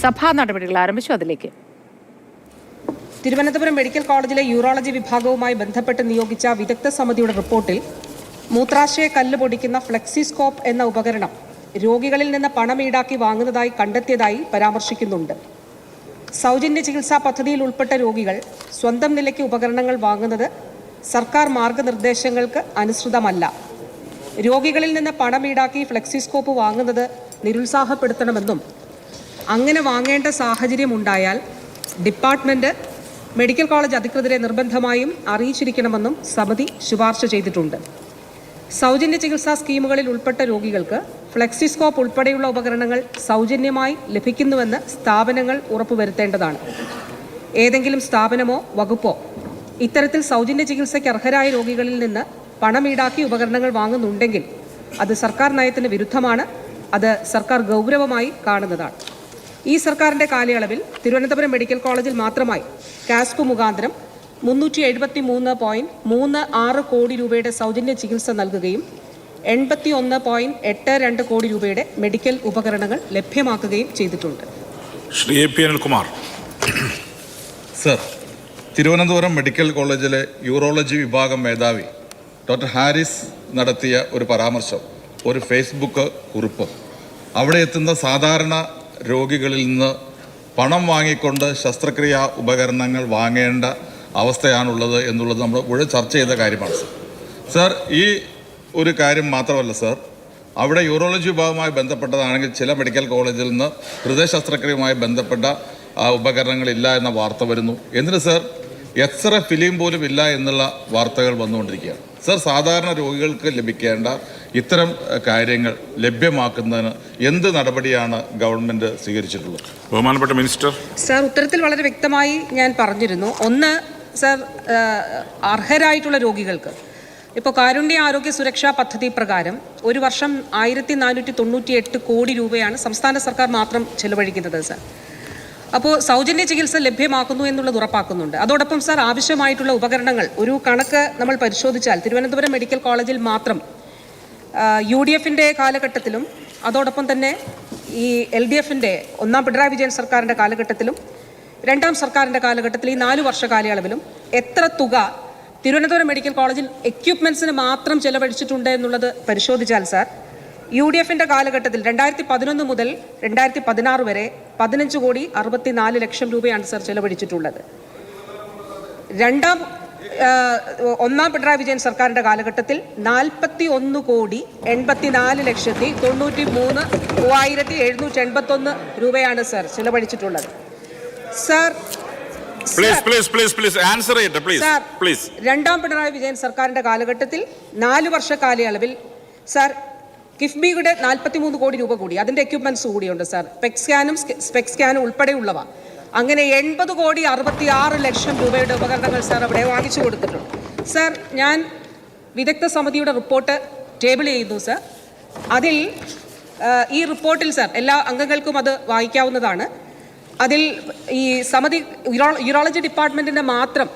സഭാ നടപടികൾ ആരംഭിച്ചു. അതിലേക്ക് തിരുവനന്തപുരം മെഡിക്കൽ കോളേജിലെ യൂറോളജി വിഭാഗവുമായി ബന്ധപ്പെട്ട് നിയോഗിച്ച വിദഗ്ധ സമിതിയുടെ റിപ്പോർട്ടിൽ മൂത്രാശയ കല്ല് പൊടിക്കുന്ന ഫ്ലെക്സിസ്കോപ്പ് എന്ന ഉപകരണം രോഗികളിൽ നിന്ന് പണം ഈടാക്കി വാങ്ങുന്നതായി കണ്ടെത്തിയതായി പരാമർശിക്കുന്നുണ്ട്. സൗജന്യ ചികിത്സാ പദ്ധതിയിൽ ഉൾപ്പെട്ട രോഗികൾ സ്വന്തം നിലയ്ക്ക് ഉപകരണങ്ങൾ വാങ്ങുന്നത് സർക്കാർ മാർഗനിർദ്ദേശങ്ങൾക്ക് അനുസൃതമല്ല. രോഗികളിൽ നിന്ന് പണം ഈടാക്കി ഫ്ലെക്സിസ്കോപ്പ് വാങ്ങുന്നത് നിരുത്സാഹപ്പെടുത്തണമെന്നും അങ്ങനെ വാങ്ങേണ്ട സാഹചര്യം ഉണ്ടായാൽ ഡിപ്പാർട്ട്മെൻറ്റ് മെഡിക്കൽ കോളേജ് അധികൃതരെ നിർബന്ധമായും അറിയിച്ചിരിക്കണമെന്നും സമിതി ശുപാർശ ചെയ്തിട്ടുണ്ട്. സൗജന്യ ചികിത്സാ സ്കീമുകളിൽ ഉൾപ്പെട്ട രോഗികൾക്ക് ഫ്ലെക്സിസ്കോപ്പ് ഉൾപ്പെടെയുള്ള ഉപകരണങ്ങൾ സൗജന്യമായി ലഭിക്കുന്നുവെന്ന് സ്ഥാപനങ്ങൾ ഉറപ്പുവരുത്തേണ്ടതാണ്. ഏതെങ്കിലും സ്ഥാപനമോ വകുപ്പോ ഇത്തരത്തിൽ സൗജന്യ ചികിത്സയ്ക്ക് അർഹരായ രോഗികളിൽ നിന്ന് പണം ഈടാക്കി ഉപകരണങ്ങൾ വാങ്ങുന്നുണ്ടെങ്കിൽ അത് സർക്കാർ നയത്തിന് വിരുദ്ധമാണ്. അത് സർക്കാർ ഗൗരവമായി കാണുന്നതാണ്. ഈ സർക്കാരിൻ്റെ കാലയളവിൽ തിരുവനന്തപുരം മെഡിക്കൽ കോളേജിൽ മാത്രമായി കാസ്പ് മുഖാന്തരം 373.36 കോടി രൂപയുടെ സൗജന്യ ചികിത്സ നൽകുകയും 81.82 കോടി രൂപയുടെ മെഡിക്കൽ ഉപകരണങ്ങൾ ലഭ്യമാക്കുകയും ചെയ്തിട്ടുണ്ട്. Shri P Anilkumar. Sir, Thiruvananthapuram medical കോളേജിലെ യൂറോളജി വിഭാഗം മേധാവി ഡോക്ടർ ഹാരിസ് നടത്തിയ ഒരു പരാമർശം, ഒരു ഫേസ്ബുക്ക് കുറിപ്പ്, അവിടെ എത്തുന്ന സാധാരണ രോഗികളിൽ നിന്ന് പണം വാങ്ങിക്കൊണ്ട് ശസ്ത്രക്രിയാ ഉപകരണങ്ങൾ വാങ്ങേണ്ട അവസ്ഥയാണുള്ളത് എന്നുള്ളത് നമ്മൾ ഇവിടെ ചർച്ച ചെയ്ത കാര്യമാണ് സർ. സർ, ഈ ഒരു കാര്യം മാത്രമല്ല സർ, അവിടെ യൂറോളജി വിഭാഗവുമായി ബന്ധപ്പെട്ടതാണെങ്കിൽ ചില മെഡിക്കൽ കോളേജിൽ നിന്ന് ഹൃദയ ശസ്ത്രക്രിയയുമായി ബന്ധപ്പെട്ട ഉപകരണങ്ങളില്ല എന്ന വാർത്ത വരുന്നു. എന്നിട്ട് സർ, എക്സ്റേ ഫിലിം പോലും ഇല്ല എന്നുള്ള വാർത്തകൾ വന്നുകൊണ്ടിരിക്കുകയാണ്. സർ, സാധാരണ രോഗികൾക്ക് ലഭിക്കേണ്ട ഇത്തരം കാര്യങ്ങൾ ലഭ്യമാക്കുന്നതിന് എന്ത് നടപടിയാണ് ഗവൺമെൻറ് സ്വീകരിച്ചിട്ടുള്ളത്? ബഹുമാനപ്പെട്ട മിനിസ്റ്റർ. സർ, ഉത്തരത്തിൽ വളരെ വ്യക്തമായി ഞാൻ പറഞ്ഞിരുന്നു. ഒന്ന് സർ, അർഹരായിട്ടുള്ള രോഗികൾക്ക് ഇപ്പോൾ കാരുണ്യ ആരോഗ്യ സുരക്ഷാ പദ്ധതി പ്രകാരം ഒരു വർഷം 1498 കോടി രൂപയാണ് സംസ്ഥാന സർക്കാർ മാത്രം ചെലവഴിക്കുന്നത് സർ. അപ്പോൾ സൗജന്യ ചികിത്സ ലഭ്യമാക്കുന്നു എന്നുള്ളത് ഉറപ്പാക്കുന്നുണ്ട്. അതോടൊപ്പം സർ, ആവശ്യമായിട്ടുള്ള ഉപകരണങ്ങൾ ഒരു കണക്ക് നമ്മൾ പരിശോധിച്ചാൽ തിരുവനന്തപുരം മെഡിക്കൽ കോളേജിൽ മാത്രം UDFൻ്റെ കാലഘട്ടത്തിലും അതോടൊപ്പം തന്നെ ഈ LDFൻ്റെ ഒന്നാം പിണറായി വിജയൻ സർക്കാരിൻ്റെ കാലഘട്ടത്തിലും രണ്ടാം സർക്കാരിൻ്റെ കാലഘട്ടത്തിൽ ഈ 4 വർഷ കാലയളവിലും എത്ര തുക തിരുവനന്തപുരം മെഡിക്കൽ കോളേജിൽ എക്യുപ്മെൻറ്റ്സിന് മാത്രം ചെലവഴിച്ചിട്ടുണ്ട് എന്നുള്ളത് പരിശോധിച്ചാൽ സാർ, UDFൻ്റെ കാലഘട്ടത്തിൽ 2011 മുതൽ 2016 വരെ 15.64 കോടി രൂപയാണ് സാർ ചെലവഴിച്ചിട്ടുള്ളത്. ഒന്നാം പിണറായി വിജയൻ സർക്കാരിൻ്റെ കാലഘട്ടത്തിൽ 41,80,93,781 രൂപയാണ് സാർ ചെലവഴിച്ചിട്ടുള്ളത്. സാർ, രണ്ടാം പിണറായി വിജയൻ സർക്കാരിൻ്റെ കാലഘട്ടത്തിൽ 4 വർഷ കാലയളവിൽ സാർ കിഫ്ബിയുടെ 43 കോടി രൂപ കൂടി, അതിൻ്റെ എക്യുപ്മെൻറ്റ്സ് കൂടിയുണ്ട് സാർ, സ്പെക് സ്കാനും ഉൾപ്പെടെയുള്ളവ. അങ്ങനെ 80.66 കോടി രൂപയുടെ ഉപകരണങ്ങൾ സാർ അവിടെ വാങ്ങിച്ചു കൊടുത്തിട്ടുണ്ട്. സാർ, ഞാൻ വിദഗ്ധ സമിതിയുടെ റിപ്പോർട്ട് ടേബിൾ ചെയ്യുന്നു സാർ. അതിൽ ഈ റിപ്പോർട്ടിൽ സാർ എല്ലാ അംഗങ്ങൾക്കും അത് വായിക്കാവുന്നതാണ്. അതിൽ ഈ സമിതി യൂറോളജി ഡിപ്പാർട്ട്മെൻറ്റിൻ്റെ മാത്രം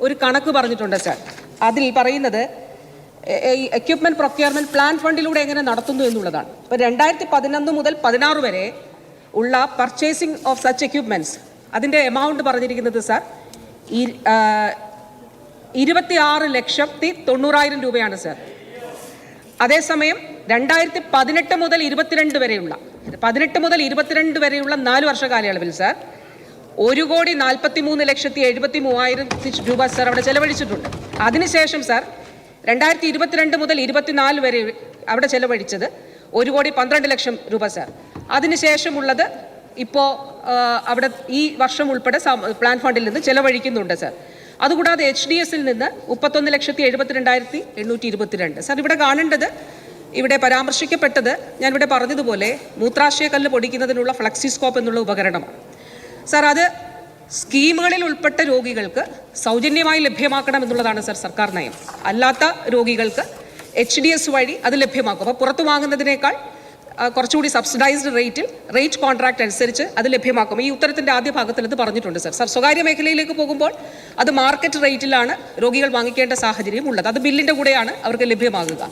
ഒരു കണക്ക് പറഞ്ഞിട്ടുണ്ട് സാർ. അതിൽ പറയുന്നത് എക്യുപ്മെൻറ്റ് പ്രൊക്യൂർമെൻറ്റ് പ്ലാൻ ഫണ്ടിലൂടെ എങ്ങനെ നടത്തുന്നു എന്നുള്ളതാണ്. ഇപ്പോൾ 2011 മുതൽ 2016 വരെ ഉള്ള പർച്ചേസിംഗ് ഓഫ് സച്ച് എക്യുപ്മെൻറ്റ്സ് അതിൻ്റെ എമൗണ്ട് പറഞ്ഞിരിക്കുന്നത് സാർ 26,90,000 രൂപയാണ് സാർ. അതേസമയം 2018 മുതൽ 22 വരെയുള്ള 4 വർഷ കാലയളവിൽ സാർ 1,43,73,73,000 രൂപ സാർ അവിടെ ചെലവഴിച്ചിട്ടുണ്ട്. അതിനുശേഷം സാർ 2022 മുതൽ 24 വരെ അവിടെ ചെലവഴിച്ചത് 1,12,00,000 രൂപ സാർ. അതിനുശേഷമുള്ളത് ഇപ്പോൾ അവിടെ ഈ വർഷം ഉൾപ്പെടെ പ്ലാൻ ഫണ്ടിൽ നിന്ന് ചെലവഴിക്കുന്നുണ്ട് സാർ. അതുകൂടാതെ HDSൽ നിന്ന് 31,72,822 സാർ. ഇവിടെ കാണേണ്ടത്, ഇവിടെ പരാമർശിക്കപ്പെട്ടത് ഞാൻ ഇവിടെ പറഞ്ഞതുപോലെ മൂത്രാശയ കല്ല് പൊടിക്കുന്നതിനുള്ള ഫ്ലെക്സിസ്കോപ്പ് എന്നുള്ള ഉപകരണമാണ് സാർ. അത് സ്കീമുകളിൽ ഉൾപ്പെട്ട രോഗികൾക്ക് സൗജന്യമായി ലഭ്യമാക്കണം എന്നുള്ളതാണ് സാർ സർക്കാർ നയം. അല്ലാത്ത രോഗികൾക്ക് HDS വഴി അത് ലഭ്യമാക്കും. അപ്പോൾ പുറത്തു വാങ്ങുന്നതിനേക്കാൾ കുറച്ചുകൂടി സബ്സിഡൈസ്ഡ് റേറ്റ് കോൺട്രാക്ട് അനുസരിച്ച് അത് ലഭ്യമാക്കും. ഈ ഉത്തരത്തിൻ്റെ ആദ്യ ഭാഗത്തിൽ ഇത് പറഞ്ഞിട്ടുണ്ട് സാർ. സ്വകാര്യ മേഖലയിലേക്ക് പോകുമ്പോൾ അത് മാർക്കറ്റ് റേറ്റിലാണ് രോഗികൾ വാങ്ങിക്കേണ്ട സാഹചര്യം ഉള്ളത്. അത് ബില്ലിൻ്റെ കൂടെയാണ് അവർക്ക് ലഭ്യമാകുക.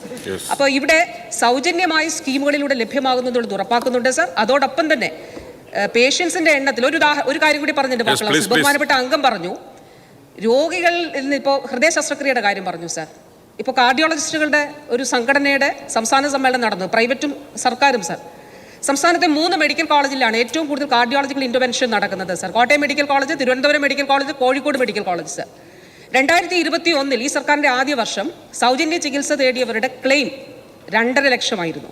അപ്പോൾ ഇവിടെ സൗജന്യമായി സ്കീമുകളിലൂടെ ലഭ്യമാകുന്നുള്ളത് ഉറപ്പാക്കുന്നുണ്ട് സാർ. അതോടൊപ്പം തന്നെ പേഷ്യൻസിന്റെ എണ്ണത്തിൽ ഒരു കാര്യം കൂടി പറഞ്ഞിട്ടുണ്ട് Yes, please, ബഹുമാനപ്പെട്ട അംഗം പറഞ്ഞു രോഗികളിൽ നിന്ന് ഇപ്പോൾ ഹൃദയ ശസ്ത്രക്രിയയുടെ കാര്യം പറഞ്ഞു സാർ. ഇപ്പോൾ കാർഡിയോളജിസ്റ്റുകളുടെ ഒരു സംഘടനയുടെ സംസ്ഥാന സമ്മേളനം നടന്നു, പ്രൈവറ്റും സർക്കാരും സാർ. സംസ്ഥാനത്തെ 3 മെഡിക്കൽ കോളേജിലാണ് ഏറ്റവും കൂടുതൽ കാർഡിയോളജിക്കൽ ഇന്റർവെൻഷൻ നടക്കുന്നത് sir. Kottayam medical college, Thiruvananthapuram medical college, Kozhikode medical college sir. 2021 ഈ സർക്കാരിൻ്റെ ആദ്യ വർഷം സൗജന്യ ചികിത്സ തേടിയവരുടെ ക്ലെയിം 2.5 ലക്ഷമായിരുന്നു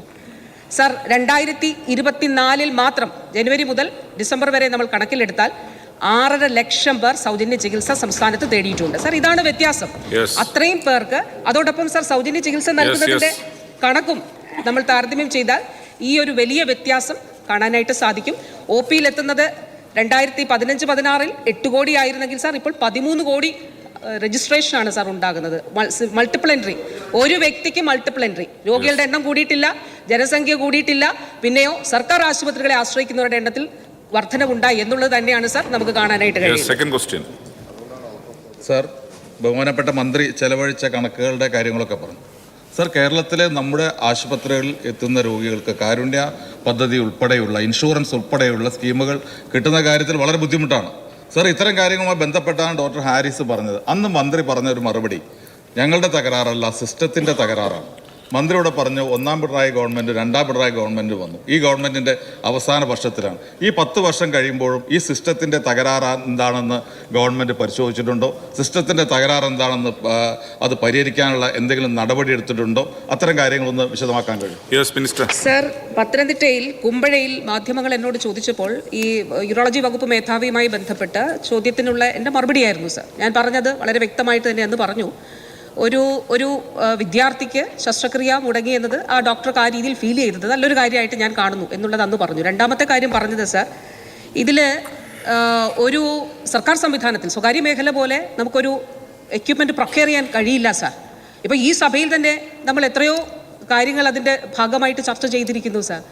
സാർ. 2024 മാത്രം ജനുവരി മുതൽ ഡിസംബർ വരെ നമ്മൾ കണക്കിലെടുത്താൽ 6.5 ലക്ഷം പേർ സൗജന്യ ചികിത്സ സംസ്ഥാനത്ത് തേടിയിട്ടുണ്ട് സാർ. ഇതാണ് വ്യത്യാസം. അത്രയും പേർക്ക് അതോടൊപ്പം സാർ സൗജന്യ ചികിത്സ നൽകുന്നതിന്റെ കണക്കും നമ്മൾ താരതമ്യം ചെയ്താൽ ഈ ഒരു വലിയ വ്യത്യാസം കാണാനായിട്ട് സാധിക്കും. ഒ പിയിലെത്തുന്നത് 2015-16 8 കോടി ആയിരുന്നെങ്കിൽ സാർ ഇപ്പോൾ 13 കോടി രജിസ്ട്രേഷനാണ് സാർ ഉണ്ടാകുന്നത്. മൾട്ടിപ്പിൾ എൻട്രി, ഒരു വ്യക്തിക്ക് മൾട്ടിപ്പിൾ എൻട്രി. രോഗികളുടെ എണ്ണം കൂടിയിട്ടില്ല, ജനസംഖ്യ കൂടിയിട്ടില്ല, പിന്നെയോ സർക്കാർ ആശുപത്രികളെ ആശ്രയിക്കുന്നവരുടെ എണ്ണത്തിൽ വർധനവുണ്ടായി എന്നുള്ളത് തന്നെയാണ് സാർ നമുക്ക് കാണാനായിട്ട് കഴിയും. സാർ, ബഹുമാനപ്പെട്ട മന്ത്രി ചെലവഴിച്ച കണക്കുകളുടെ കാര്യങ്ങളൊക്കെ പറഞ്ഞു. സാർ, കേരളത്തിലെ നമ്മുടെ ആശുപത്രികളിൽ എത്തുന്ന രോഗികൾക്ക് കാരുണ്യ പദ്ധതി ഉൾപ്പെടെയുള്ള ഇൻഷുറൻസ് ഉൾപ്പെടെയുള്ള സ്കീമുകൾ കിട്ടുന്ന കാര്യത്തിൽ വളരെ ബുദ്ധിമുട്ടാണ്. സാർ, ഇത്തരം കാര്യങ്ങളുമായി ബന്ധപ്പെട്ടാണ് ഡോക്ടർ ഹാരിസ് പറഞ്ഞത്. അന്ന് മന്ത്രി പറഞ്ഞ ഒരു മറുപടി ഞങ്ങളുടെ തകരാറല്ല, സിസ്റ്റത്തിൻ്റെ തകരാറാണ്. മന്ത്രിയോട് പറഞ്ഞു 1-ാം പിണറായി ഗവൺമെൻറ്, 2-ാം പിണറായി ഗവൺമെൻറ് വന്നു. ഈ ഗവൺമെൻറ്റിൻ്റെ അവസാന വർഷത്തിലാണ്. ഈ 10 വർഷം കഴിയുമ്പോഴും ഈ സിസ്റ്റത്തിൻ്റെ തകരാറ് എന്താണെന്ന് ഗവൺമെൻറ് പരിശോധിച്ചിട്ടുണ്ടോ? സിസ്റ്റത്തിൻ്റെ തകരാറ് എന്താണെന്ന് അത് പരിഹരിക്കാനുള്ള എന്തെങ്കിലും നടപടി എടുത്തിട്ടുണ്ടോ? അത്തരം കാര്യങ്ങളൊന്ന് വിശദമാക്കാൻ കഴിയും. സർ, പത്തനംതിട്ടയിൽ കുമ്പഴയിൽ മാധ്യമങ്ങൾ എന്നോട് ചോദിച്ചപ്പോൾ ഈ യൂറോളജി വകുപ്പ് മേധാവിയുമായി ബന്ധപ്പെട്ട ചോദ്യത്തിനുള്ള എൻ്റെ മറുപടിയായിരുന്നു സർ. ഞാൻ പറഞ്ഞത് വളരെ വ്യക്തമായിട്ട് തന്നെ അന്ന് പറഞ്ഞു, ഒരു വിദ്യാർത്ഥിക്ക് ശസ്ത്രക്രിയ മുടങ്ങി എന്നത് ആ ഡോക്ടർക്ക് ആ രീതിയിൽ ഫീൽ ചെയ്തത് നല്ലൊരു കാര്യമായിട്ട് ഞാൻ കാണുന്നു എന്നുള്ളത് അന്ന് പറഞ്ഞു. രണ്ടാമത്തെ കാര്യം പറഞ്ഞത് സാർ, ഇതിൽ ഒരു സർക്കാർ സംവിധാനത്തിൽ സ്വകാര്യ മേഖല പോലെ നമുക്കൊരു എക്യുപ്മെൻറ്റ് പ്രൊക്യൂർ ചെയ്യാൻ കഴിയില്ല സാർ. ഇപ്പോൾ ഈ സഭയിൽ തന്നെ നമ്മൾ എത്രയോ കാര്യങ്ങൾ അതിൻ്റെ ഭാഗമായിട്ട് ചർച്ച ചെയ്തിരിക്കുന്നു സാർ.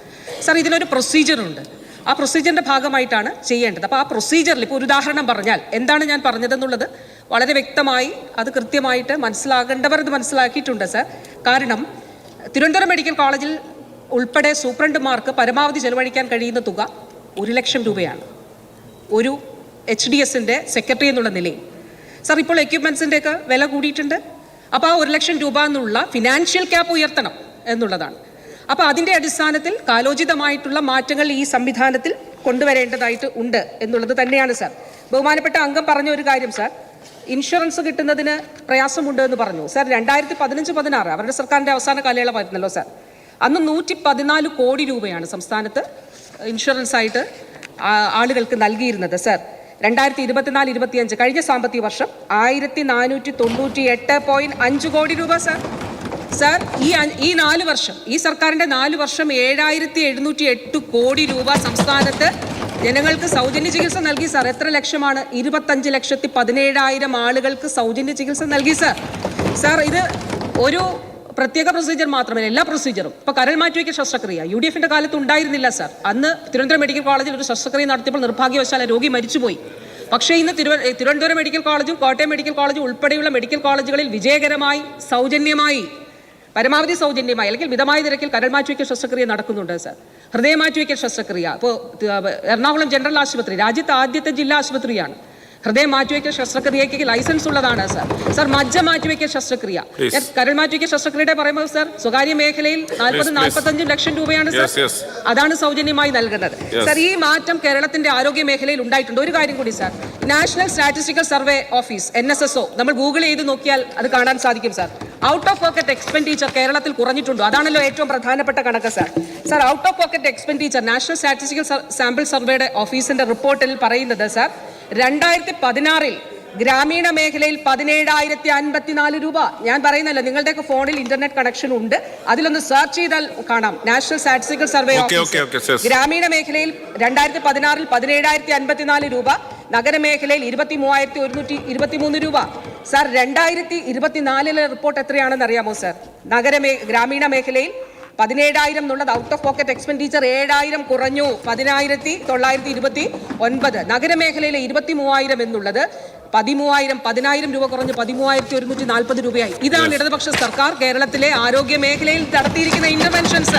സാർ, ഇതിനൊരു പ്രൊസീജിയറുണ്ട്. ആ പ്രൊസീജിയറിൻ്റെ ഭാഗമായിട്ടാണ് ചെയ്യേണ്ടത്. അപ്പോൾ ആ പ്രൊസീജിയറിൽ ഇപ്പോൾ ഒരു ഉദാഹരണം പറഞ്ഞാൽ എന്താണ് ഞാൻ പറഞ്ഞതെന്നുള്ളത് വളരെ വ്യക്തമായി അത് കൃത്യമായിട്ട് മനസ്സിലാകേണ്ടവർ ഇത് മനസ്സിലാക്കിയിട്ടുണ്ട് സാർ. കാരണം തിരുവനന്തപുരം മെഡിക്കൽ കോളേജിൽ ഉൾപ്പെടെ സൂപ്രണ്ടുമാർക്ക് പരമാവധി ചെലവഴിക്കാൻ കഴിയുന്ന തുക 1 ലക്ഷം രൂപയാണ് ഒരു HDSൻ്റെ സെക്രട്ടറി എന്നുള്ള നിലയിൽ. സാർ, ഇപ്പോൾ എക്യുപ്മെൻസിൻ്റെയൊക്കെ വില കൂടിയിട്ടുണ്ട്. അപ്പോൾ ആ 1 ലക്ഷം രൂപ എന്നുള്ള ഫിനാൻഷ്യൽ ക്യാപ്പ് ഉയർത്തണം എന്നുള്ളതാണ്. അപ്പോൾ അതിൻ്റെ അടിസ്ഥാനത്തിൽ കാലോചിതമായിട്ടുള്ള മാറ്റങ്ങൾ ഈ സംവിധാനത്തിൽ കൊണ്ടുവരേണ്ടതായിട്ട് ഉണ്ട് എന്നുള്ളത് തന്നെയാണ് സാർ. ബഹുമാനപ്പെട്ട അംഗം പറഞ്ഞ ഒരു കാര്യം സാർ, ഇൻഷുറൻസ് കിട്ടുന്നതിന് പ്രയാസമുണ്ട് എന്ന് പറഞ്ഞു സാർ. 2015-16 അവരുടെ സർക്കാരിൻ്റെ അവസാന കാലയളവായിരുന്നല്ലോ സാർ. അന്ന് 114 കോടി രൂപയാണ് സംസ്ഥാനത്ത് ഇൻഷുറൻസ് ആയിട്ട് ആളുകൾക്ക് നൽകിയിരുന്നത് സാർ. 2024-25 കഴിഞ്ഞ സാമ്പത്തിക വർഷം 1498.5 കോടി രൂപ സാർ. സാർ, ഈ 4 വർഷം ഈ സർക്കാരിൻ്റെ 4 വർഷം 7708 കോടി രൂപ സംസ്ഥാനത്ത് ജനങ്ങൾക്ക് സൗജന്യ ചികിത്സ നൽകി സാർ. എത്ര ലക്ഷമാണ്? 25,17,000 ആളുകൾക്ക് സൗജന്യ ചികിത്സ നൽകി സാർ. സാർ, ഇത് ഒരു പ്രത്യേക പ്രൊസീജിയർ മാത്രമല്ല, എല്ലാ പ്രൊസീജിയറും. ഇപ്പോൾ കരൾ മാറ്റിവയ്ക്കൽ ശസ്ത്രക്രിയ UDFൻ്റെ കാലത്ത് ഉണ്ടായിരുന്നില്ല സാർ. അന്ന് തിരുവനന്തപുരം മെഡിക്കൽ കോളേജിൽ ഒരു ശസ്ത്രക്രിയ നടത്തിയപ്പോൾ നിർഭാഗ്യവശാൽ രോഗി മരിച്ചുപോയി. പക്ഷേ ഇന്ന് തിരുവനന്തപുരം മെഡിക്കൽ കോളേജും കോട്ടയം മെഡിക്കൽ കോളേജും ഉൾപ്പെടെയുള്ള മെഡിക്കൽ കോളേജുകളിൽ വിജയകരമായി സൗജന്യമായി, പരമാവധി സൗജന്യമായി അല്ലെങ്കിൽ മിതമായ നിരക്കിൽ കരൾ മാറ്റിവയ്ക്കൽ ശസ്ത്രക്രിയ നടക്കുന്നുണ്ട് സാർ. ഹൃദയ മാറ്റിവയ്ക്കൽ ശസ്ത്രക്രിയ ഇപ്പോൾ എറണാകുളം ജനറൽ ആശുപത്രി രാജ്യത്തെ ആദ്യത്തെ ജില്ലാ ആശുപത്രിയാണ്. ഹൃദയ മാറ്റിവയ്ക്കൽ ശസ്ത്രക്രിയയ്ക്ക് ലൈസൻസ് ഉള്ളതാണ് സാർ. സാർ, മജ്ജ മാറ്റിവയ്ക്കൽ ശസ്ത്രക്രിയ, കരൾ മാറ്റിവയ്ക്കൽ ശസ്ത്രക്രിയയുടെ പറയുമ്പോൾ സാർ സ്വകാര്യ മേഖലയിൽ 40-45 ലക്ഷം രൂപയാണ് സാർ. അതാണ് സൗജന്യമായി നൽകുന്നത് സാർ. ഈ മാറ്റം കേരളത്തിന്റെ ആരോഗ്യ മേഖലയിൽ ഉണ്ടായിട്ടുണ്ട്. ഒരു കാര്യം കൂടി sir, national statistical survey office NSSO നമ്മൾ ഗൂഗിൾ ചെയ്ത് നോക്കിയാൽ അത് കാണാൻ സാധിക്കും sir. Out of pocket expenditure കേരളത്തിൽ കുറഞ്ഞിട്ടുണ്ടോ? അതാണല്ലോ ഏറ്റവും പ്രധാനപ്പെട്ട കണക്ക് sir. Sir, out of pocket expenditure national statistical sample സർവേയുടെ ഓഫീസിന്റെ റിപ്പോർട്ടിൽ പറയുന്നത് സാർ, 2016 ഗ്രാമീണ മേഖലയിൽ 17,054 രൂപ. ഞാൻ പറയുന്നല്ലോ, നിങ്ങളുടെയൊക്കെ ഫോണിൽ ഇന്റർനെറ്റ് കണക്ഷൻ ഉണ്ട്, അതിലൊന്ന് സെർച്ച് ചെയ്താൽ കാണാം. നാഷണൽ സ്റ്റാറ്റിസ്റ്റിക്കൽ സർവേ ഓഫീസ് ഗ്രാമീണ മേഖലയിൽ 2016 17,054 രൂപ, നഗരമേഖലയിൽ 23,123 രൂപ. സാർ, 2024 റിപ്പോർട്ട് എത്രയാണെന്ന് അറിയാമോ സാർ? ഗ്രാമീണ മേഖലയിൽ 17,000 എന്നുള്ളത് ഔട്ട് ഓഫ് പോക്കറ്റ് എക്സ്പെൻഡിച്ചർ 7,000 കുറഞ്ഞു, 10,929. നഗരമേഖലയിലെ 23,000 എന്നുള്ളത് 10,000 രൂപ കുറഞ്ഞ് 13,140 രൂപയായി. ഇതാണ് ഇടതുപക്ഷ സർക്കാർ കേരളത്തിലെ ആരോഗ്യ മേഖലയിൽ നടത്തിയിരിക്കുന്ന ഇന്റർവെൻഷൻസ്.